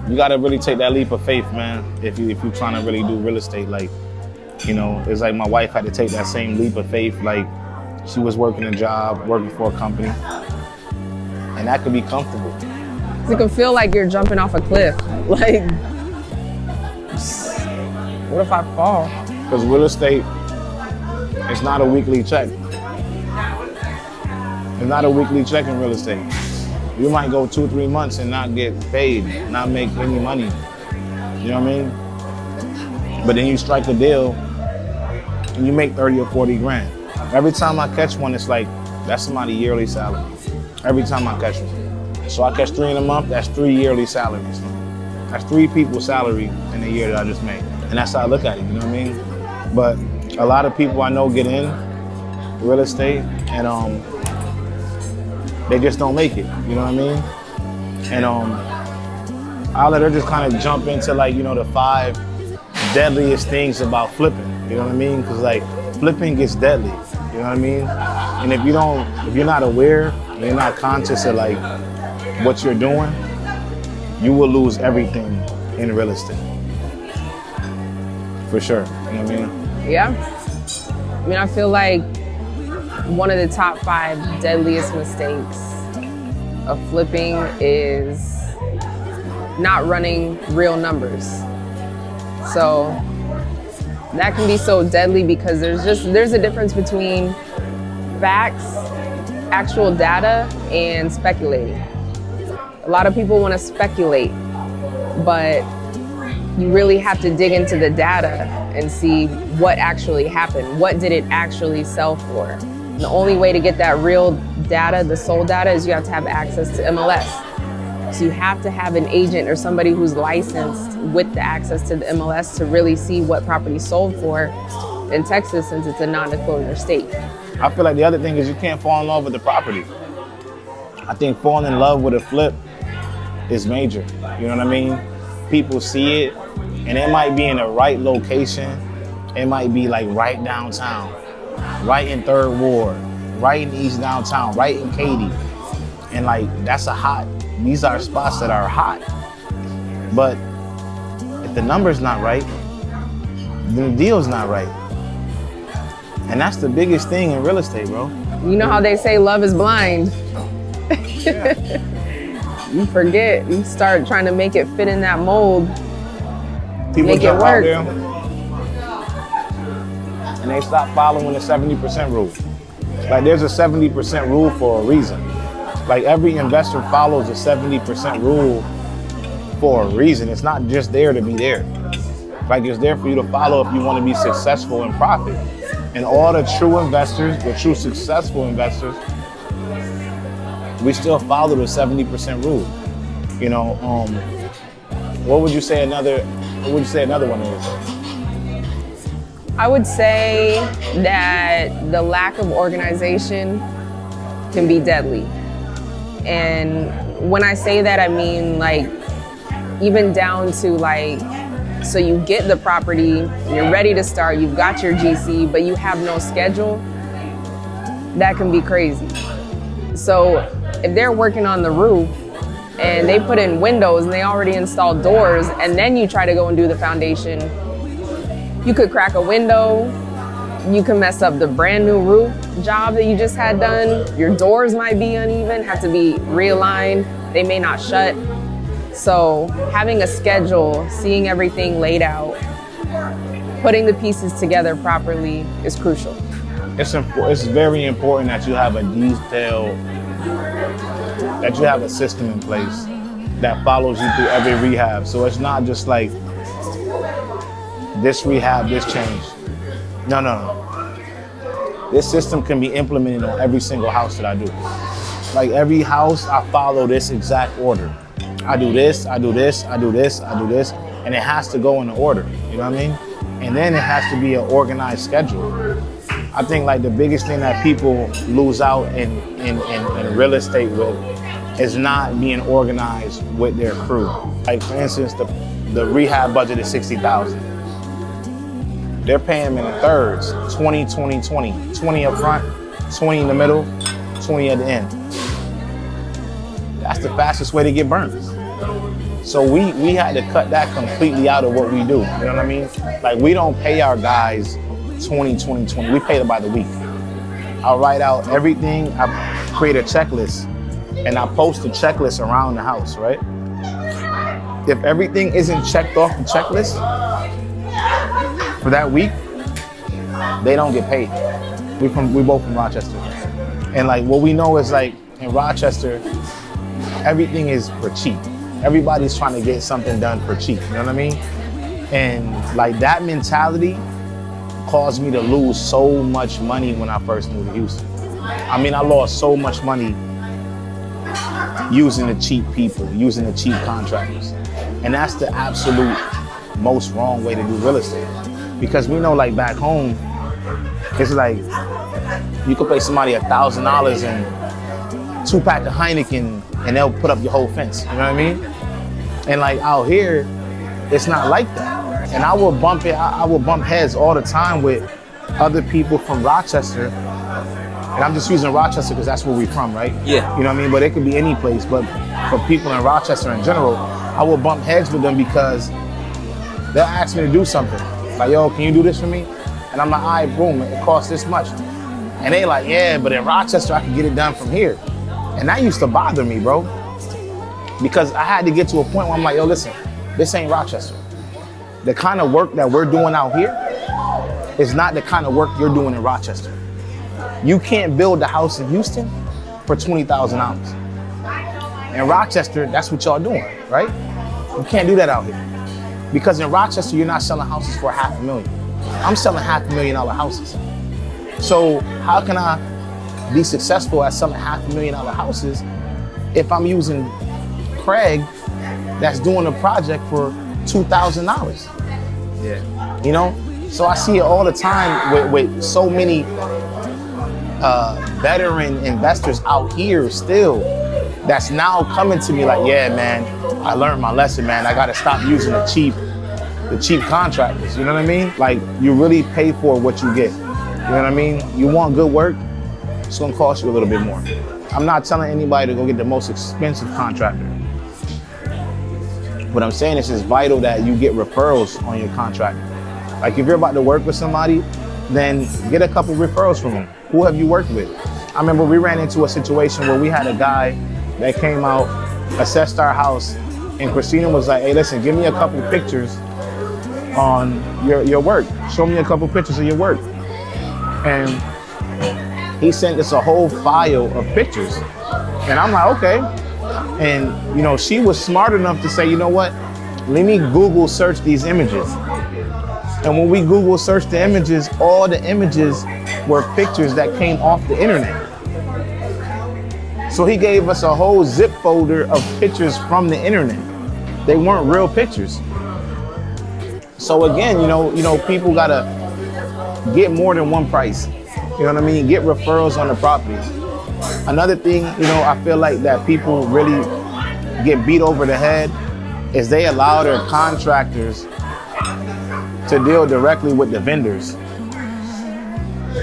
you gotta really take that leap of faith, man. If you're trying to really do real estate, like, you know, it's like my wife had to take that same leap of faith. Like, she was working a job, working for a company, and that could be comfortable. It can feel like you're jumping off a cliff. Like, what if I fall? Because real estate, it's not a weekly check. It's not a weekly check in real estate. You might go 2-3 months and not get paid, not make any money. You know what I mean? But then you strike a deal and you make 30 or 40 grand. Every time I catch one, it's like, that's somebody's yearly salary. Every time I catch one. So I catch 3 in a month, that's 3 yearly salaries. That's 3 people's salary in a year that I just made. And that's how I look at it, you know what I mean? But a lot of people I know get in real estate and they just don't make it, you know what I mean? And I'll let her just kind of jump into, like, you know, the 5 deadliest things about flipping, you know what I mean? Because, like, flipping gets deadly, you know what I mean? And if you're not aware, and you're not conscious of, like, what you're doing, you will lose everything in real estate. For sure, you know what I mean? Yeah. I mean, I feel like one of the top 5 deadliest mistakes of flipping is not running real numbers. So that can be so deadly because there's a difference between facts, actual data, and speculating. A lot of people want to speculate, but you really have to dig into the data and see what actually happened. What did it actually sell for? And the only way to get that real data, the sold data, is you have to have access to MLS. So you have to have an agent or somebody who's licensed with the access to the MLS to really see what property sold for in Texas, since it's a non-disclosure state. I feel like the other thing is you can't fall in love with the property. I think falling in love with a flip is major, you know what I mean? People see it, and it might be in the right location. It might be like right downtown, right in 3rd Ward, right in East Downtown, right in Katy. And like, these are spots that are hot. But if the number's not right, then the deal's not right. And that's the biggest thing in real estate, bro. You know how they say love is blind? Yeah. You forget, you start trying to make it fit in that mold. People make jump it work. out there and they stop following the 70% rule. Like, there's a 70% rule for a reason. Like, every investor follows the 70% rule for a reason. It's not just there to be there. Like, it's there for you to follow if you want to be successful and profit. And all the true investors, the true successful investors, we still follow the 70% rule. You know, what would you say another one is? I would say that the lack of organization can be deadly. And when I say that, I mean, like, even down to, like, so you get the property, you're ready to start, you've got your GC, but you have no schedule. That can be crazy. So if they're working on the roof and they put in windows and they already installed doors, and then you try to go and do the foundation, you could crack a window, you can mess up the brand new roof job that you just had done. Your doors might be uneven, have to be realigned, they may not shut. So having a schedule, seeing everything laid out, putting the pieces together properly is crucial. It's very important that you have a system in place that follows you through every rehab. So it's not just like this rehab, this change. No. This system can be implemented on every single house that I do. Like, every house, I follow this exact order. I do this, I do this, I do this, I do this, and it has to go in order, you know what I mean? And then it has to be an organized schedule. I think, like, the biggest thing that people lose out in real estate with is not being organized with their crew. Like, for instance, the rehab budget is $60,000. They're paying them in thirds, 20, 20, 20. 20 up front, 20 in the middle, 20 at the end. That's the fastest way to get burnt. So we had to cut that completely out of what we do. You know what I mean? Like, we don't pay our guys 20, 20, 20. We pay them by the week. I'll write out everything. I create a checklist, and I post a checklist around the house, right? If everything isn't checked off the checklist for that week, they don't get paid. We both from Rochester. And like, what we know is, like, in Rochester, everything is for cheap. Everybody's trying to get something done for cheap, you know what I mean? And like, that mentality caused me to lose so much money when I first moved to Houston. I mean, I lost so much money using the cheap people, using the cheap contractors. And that's the absolute most wrong way to do real estate. Because we know, like, back home, it's like, you could pay somebody $1,000 and 2-pack of Heineken and they'll put up your whole fence, you know what I mean? And like, out here, it's not like that. And I will bump heads all the time with other people from Rochester. And I'm just using Rochester because that's where we're from, right? Yeah. You know what I mean? But it could be any place. But for people in Rochester in general, I will bump heads with them because they'll ask me to do something. Like, yo, can you do this for me? And I'm like, all right, boom, it costs this much. And they like, yeah, but in Rochester, I can get it done from here. And that used to bother me, bro. Because I had to get to a point where I'm like, yo, listen, this ain't Rochester. The kind of work that we're doing out here is not the kind of work you're doing in Rochester. You can't build a house in Houston for $20,000. In Rochester, that's what y'all doing, right? You can't do that out here. Because in Rochester, you're not selling houses for $500,000. I'm selling $500,000 houses. So how can I be successful at selling $500,000 houses if I'm using Craig that's doing a project for $2,000? Yeah. You know? So I see it all the time with so many veteran investors out here still that's now coming to me like, yeah, man, I learned my lesson, man. I gotta stop using the cheap contractors, you know what I mean? Like, you really pay for what you get. You know what I mean? You want good work, it's gonna cost you a little bit more. I'm not telling anybody to go get the most expensive contractor. What I'm saying is, it's vital that you get referrals on your contractor. Like, if you're about to work with somebody, then get a couple referrals from them. Who have you worked with? I remember we ran into a situation where we had a guy that came out, assessed our house, and Christina was like, hey, listen, give me a couple pictures on your work. Show me a couple pictures of your work. And he sent us a whole file of pictures. And I'm like, okay. And, you know, she was smart enough to say, you know what? Let me Google search these images. And when we Google searched the images, all the images were pictures that came off the internet. So he gave us a whole zip folder of pictures from the internet. They weren't real pictures. So again, you know, people gotta get more than one price. You know what I mean? Get referrals on the properties. Another thing, you know, I feel like that people really get beat over the head is they allow their contractors to deal directly with the vendors.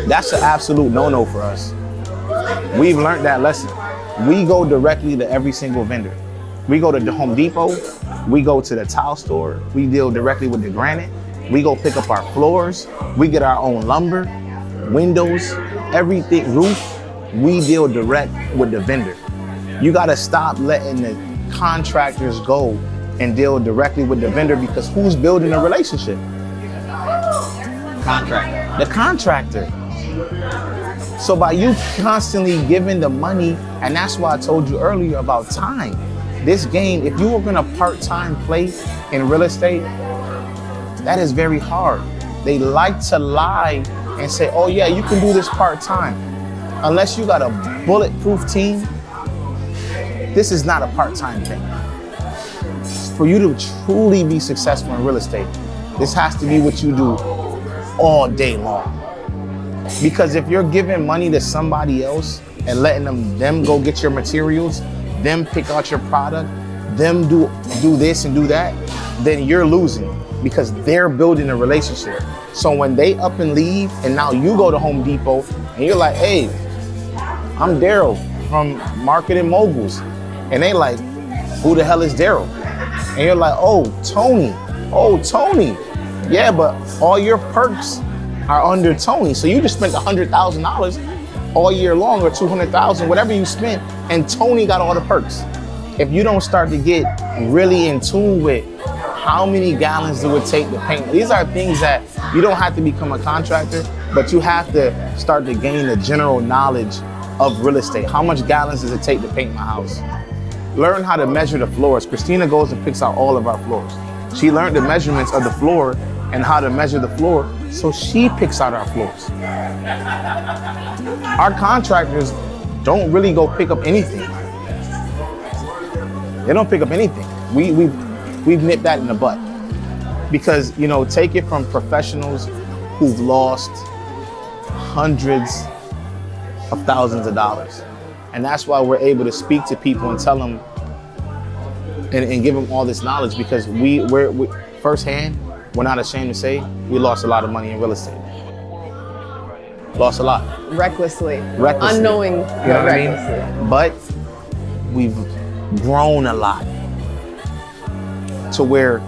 That's an absolute no-no for us. We've learned that lesson. We go directly to every single vendor. We go to the Home Depot, we go to the tile store, we deal directly with the granite, we go pick up our floors, we get our own lumber, windows, everything, roof, we deal direct with the vendor. You gotta stop letting the contractors go and deal directly with the vendor, because who's building a relationship? Contractor. The contractor. So by you constantly giving the money, and that's why I told you earlier about time. This game, if you were gonna part-time play in real estate, that is very hard. They like to lie and say, oh yeah, you can do this part-time. Unless you got a bulletproof team, this is not a part-time thing. For you to truly be successful in real estate, this has to be what you do all day long. Because if you're giving money to somebody else and letting them go get your materials, them pick out your product, them do this and do that, then you're losing, because they're building a relationship. So when they up and leave, and now you go to Home Depot and you're like, hey, I'm Daryl from Marketing Moguls. And they like, who the hell is Daryl? And you're like, oh, Tony. Yeah, but all your perks are under Tony. So you just spent $100,000 all year long, or $200,000, whatever you spent, and Tony got all the perks. If you don't start to get really in tune with how many gallons do it take to paint, these are things that you don't have to become a contractor, but you have to start to gain the general knowledge of real estate. How much gallons does it take to paint my house? Learn how to measure the floors. Christina goes and picks out all of our floors. She learned the measurements of the floor and how to measure the floor, so she picks out our floors. Our contractors don't really go pick up anything. They don't pick up anything. We've nipped that in the butt. Because, you know, take it from professionals who've lost hundreds of thousands of dollars. And that's why we're able to speak to people and tell them and give them all this knowledge, because we're firsthand, we're not ashamed to say we lost a lot of money in real estate. Lost a lot. Recklessly. You Unknowing, know what recklessly. I mean? But we've grown a lot to where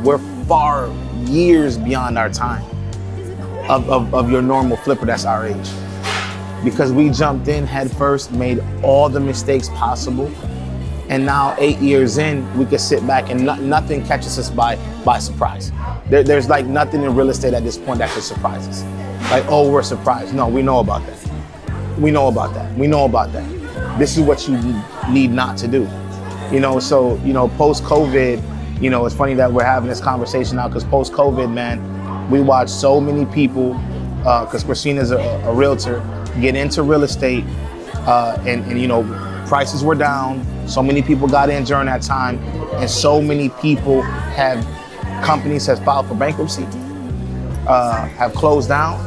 we're far years beyond our time of your normal flipper that's our age. Because we jumped in head first, made all the mistakes possible, and now 8 years in, we can sit back and nothing catches us by surprise. There's like nothing in real estate at this point that could surprise us. Like, oh, we're surprised. No, we know about that. We know about that. This is what you need not to do. You know, so, you know, post-COVID, you know, it's funny that we're having this conversation now, because post-COVID, man, we watched so many people, because Christina's a realtor, get into real estate, and you know, prices were down. So many people got in during that time, and so many people companies have filed for bankruptcy, have closed down,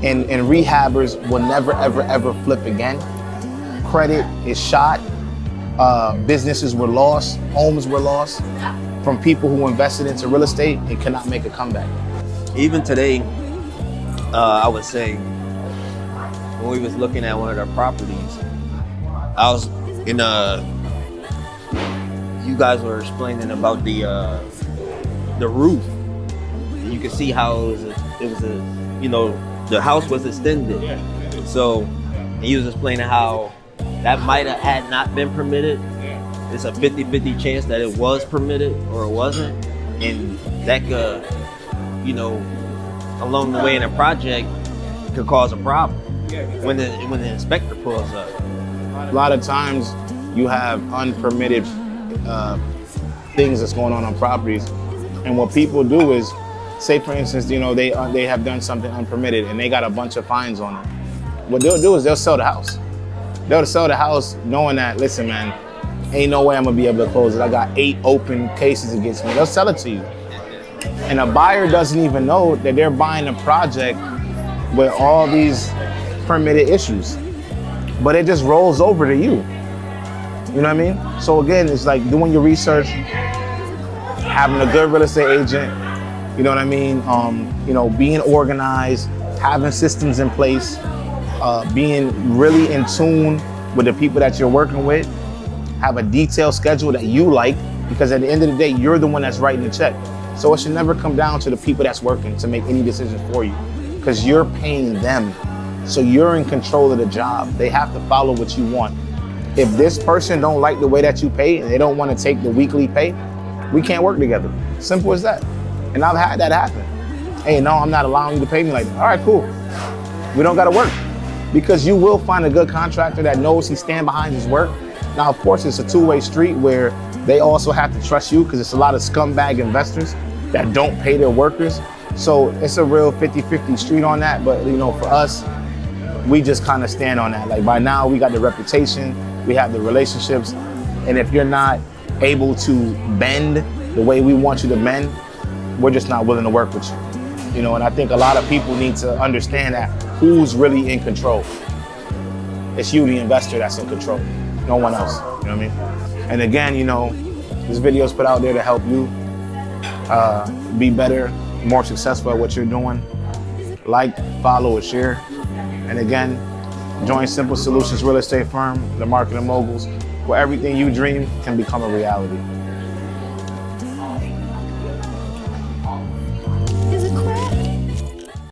and rehabbers will never, ever flip again. Credit is shot. Businesses were lost, homes were lost from people who invested into real estate and cannot make a comeback. Even today, I would say, when we was looking at one of the properties, I was in you guys were explaining about the roof. You could see how it was a you know, the house was extended. So, and he was explaining how that might have had not been permitted. It's a 50-50 chance that it was permitted or it wasn't. And that could, you know, along the way in a project could cause a problem when the inspector pulls up. A lot of times you have unpermitted things that's going on properties. And what people do is, say for instance, you know, they have done something unpermitted and they got a bunch of fines on it. What they'll do is they'll sell the house. They'll sell the house knowing that, listen, man, ain't no way I'm gonna be able to close it. I got 8 open cases against me. They'll sell it to you. And a buyer doesn't even know that they're buying a project with all these permitted issues. But it just rolls over to you. You know what I mean? So again, it's like doing your research, having a good real estate agent, you know what I mean? You know, being organized, having systems in place, being really in tune with the people that you're working with, have a detailed schedule that you like, because at the end of the day, you're the one that's writing the check. So it should never come down to the people that's working to make any decisions for you, because you're paying them. So you're in control of the job. They have to follow what you want. If this person don't like the way that you pay and they don't want to take the weekly pay, we can't work together. Simple as that. And I've had that happen. Hey, no, I'm not allowing you to pay me like that. All right, cool. We don't gotta work. Because you will find a good contractor that knows he stand behind his work. Now, of course, it's a two-way street where they also have to trust you, because it's a lot of scumbag investors that don't pay their workers. So it's a real 50-50 street on that. But you know, for us, we just kind of stand on that. Like by now, we got the reputation, we have the relationships, and if you're not able to bend the way we want you to bend, we're just not willing to work with you. You know, and I think a lot of people need to understand that who's really in control. It's you, the investor, that's in control. No one else, you know what I mean? And again, you know, this video is put out there to help you be better, more successful at what you're doing. Like, follow, or share. And again, join Simple Solutions Real Estate Firm, the Marketing Moguls, where everything you dream can become a reality.